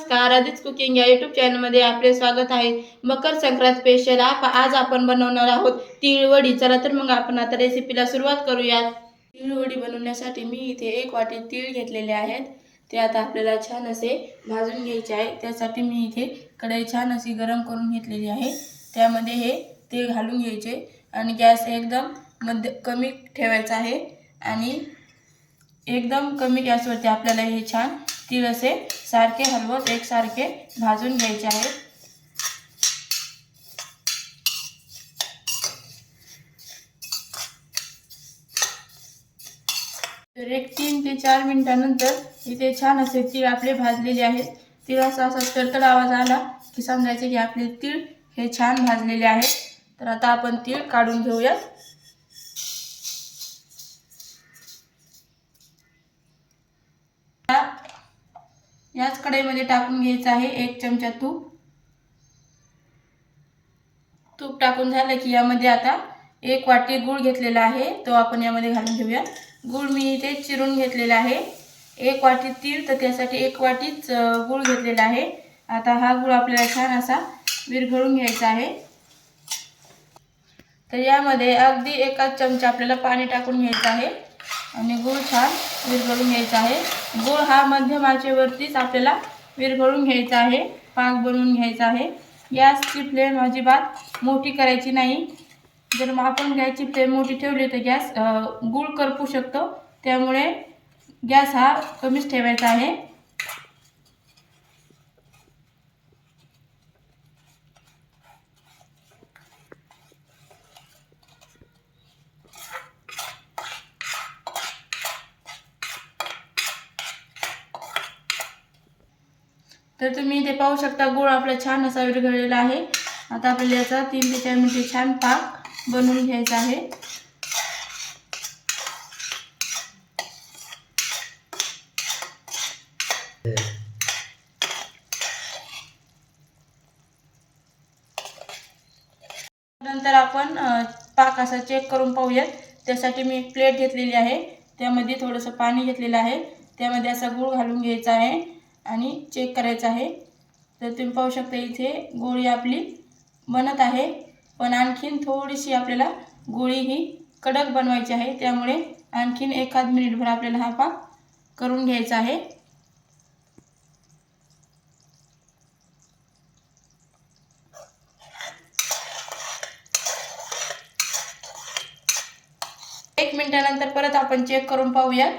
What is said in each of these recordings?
नमस्कार, आदित्य कुकिंग या यूट्यूब चॅनलमध्ये आपले स्वागत आहे। मकर संक्रांत स्पेशल आज आपण बनवणार आहोत तीळ वडी। चला तर मग आपण आता रेसिपीला सुरुवात करूया। तीळ वडी बनवण्यासाठी मी इथे 1 वाटी तीळ घेतलेले आहेत। ते आता आपल्याला छान असे भाजून घ्यायचे आहे। त्यासाठी मी इथे कढई छान अशी गरम करून घेतलेली आहे। त्यामध्ये हे तीळ घालून घ्यायचे आणि गॅस एकदम कमी ठेवायचा आहे आणि एकदम कमी गॅसवरती आपल्याला हे छान तीळ असे सारखे हलवत एकसारखे भाजून घ्यायचे आहे। तर 3 ते 4 मिनिटांनंतर इथे छान असे तीळ आपले भाजलेले आहेत। तीळ असा तडतड आवाज आला की समजायचे की आपले तीळ हे छान भाजलेले आहेत। तर आता आपण तीळ काढून घेऊया। याच कढईमध्ये टाकून घ्यायचं आहे 1 चमचा तूप। तूप टाकून झालं की यामध्ये आता 1 वाटी गूळ घेतलेला आहे, तो आपण यामध्ये घालून घेऊया। गूळ मी इथे चिरून घेतलेला आहे। 1 वाटी तीळ तर त्यासाठी 1 वाटीच गूळ घेतलेला आहे। आता हा गूळ आपल्याला छान असा विरघळून घ्यायचा आहे। तर यामध्ये अगदी 1 चमचा आपल्याला पाणी टाकून घ्यायचं आहे आणि गूळ छान विरघळून घ्यायचा आहे। गूळ हा मध्यम आचेवरतीच आपल्याला विरघळून घ्यायचा आहे, पाक बनवून घ्यायचा आहे। गॅसची फ्लेम अजिबात मोठी करायची नाही। जर आपण गॅसची फ्लेम मोठी ठेवली तर गॅस गूळ करपू शकतो, त्यामुळे गॅस हा कमीच ठेवायचा आहे। तर तुम्ही इथे पाहू शकता गूळ आपला छान असा विरघळलेला आहे। आता आपल्याला याचा 3 ते 4 मिनिटे छान पाक बनवून घ्यायचा आहे। नंतर आपण पाक असा चेक करून पाहूयात। त्यासाठी मी एक प्लेट घेतलेली आहे, त्यामध्ये थोडंसं पाणी घेतलेलं आहे, त्यामध्ये असा गूळ घालून घ्यायचा आहे आणि चेक करायचा आहे। तर तुम्ही पाहू शकता इथे गोळी आपली बनत आहे, पण आणखीन थोडीशी आपल्याला गोळी ही कडक बनवायची आहे, त्यामुळे आणखीन 1 मिनिटभर आपल्याला हा पाक करून घ्यायचा आहे। एक मिनिटानंतर परत आपण चेक करून पाहूया।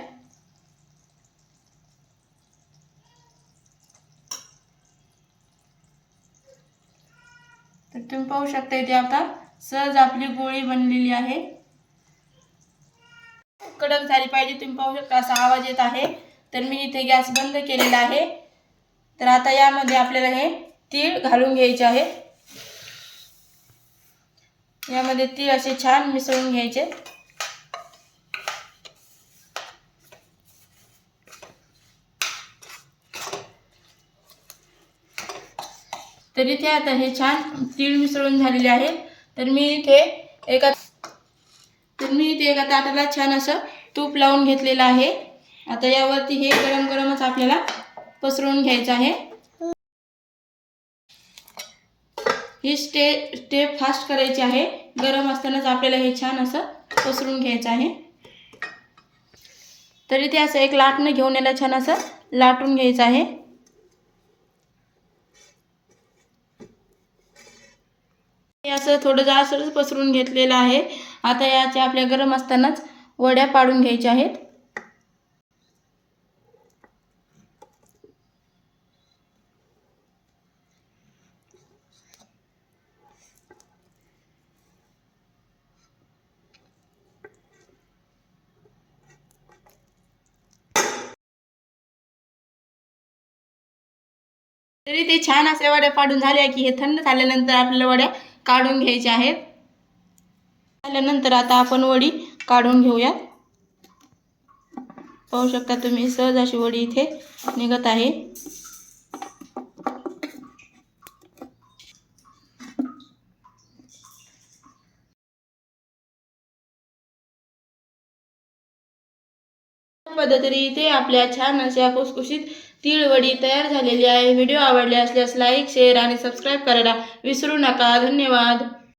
तर तुम्ही पाहू शकता इथे आता सहज आपली गोळी बनलेली आहे। कडक झाली पाहिजे, तुम्ही पाहू शकता असा आवाज येत आहे। तर मी इथे गॅस बंद केलेला आहे। तर आता यामध्ये आपल्याला हे तीळ घालून घ्यायचे आहे। यामध्ये तीळ असे छान मिसळून घ्यायचे। तर इथे आता हे छान तीळ मिसळून झालेले आहे। तर मी इथे एका ताटाला छान असं तूप लावून घेतलेलं आहे। आता यावरती हे गरम गरमच आपल्याला पसरवून घ्यायचं आहे। ही स्टेप फास्ट करायची आहे, गरम असतानाच आपल्याला हे छान असं पसरवून घ्यायचं आहे। तर इथे असं एक लाटणं घेऊन याला छान असं लाटून घ्यायचं आहे। हे असं थोडं जास्तच पसरून घेतलेलं आहे। आता याच्या आपल्या गरम असतानाच वड्या पाडून घ्यायच्या आहेत। तरी ते छान असे वड्या पाडून झाल्या की हे थंड झाल्यानंतर आपल्याला वड्या काढून घ्यायच्या आहेत। झाल्यानंतर आता आपण वडी काढून घेऊया। पाहू शकता तुम्ही सहज अशी वडी इथे निघत आहे। पद्धतीने इथे आपल्या छान अशा खुसखुशीत तिळवडी तयार झालेली आहे. व्हिडिओ आवडले असल्यास लाईक, शेअर आणि सबस्क्राईब करायला विसरू नका. धन्यवाद.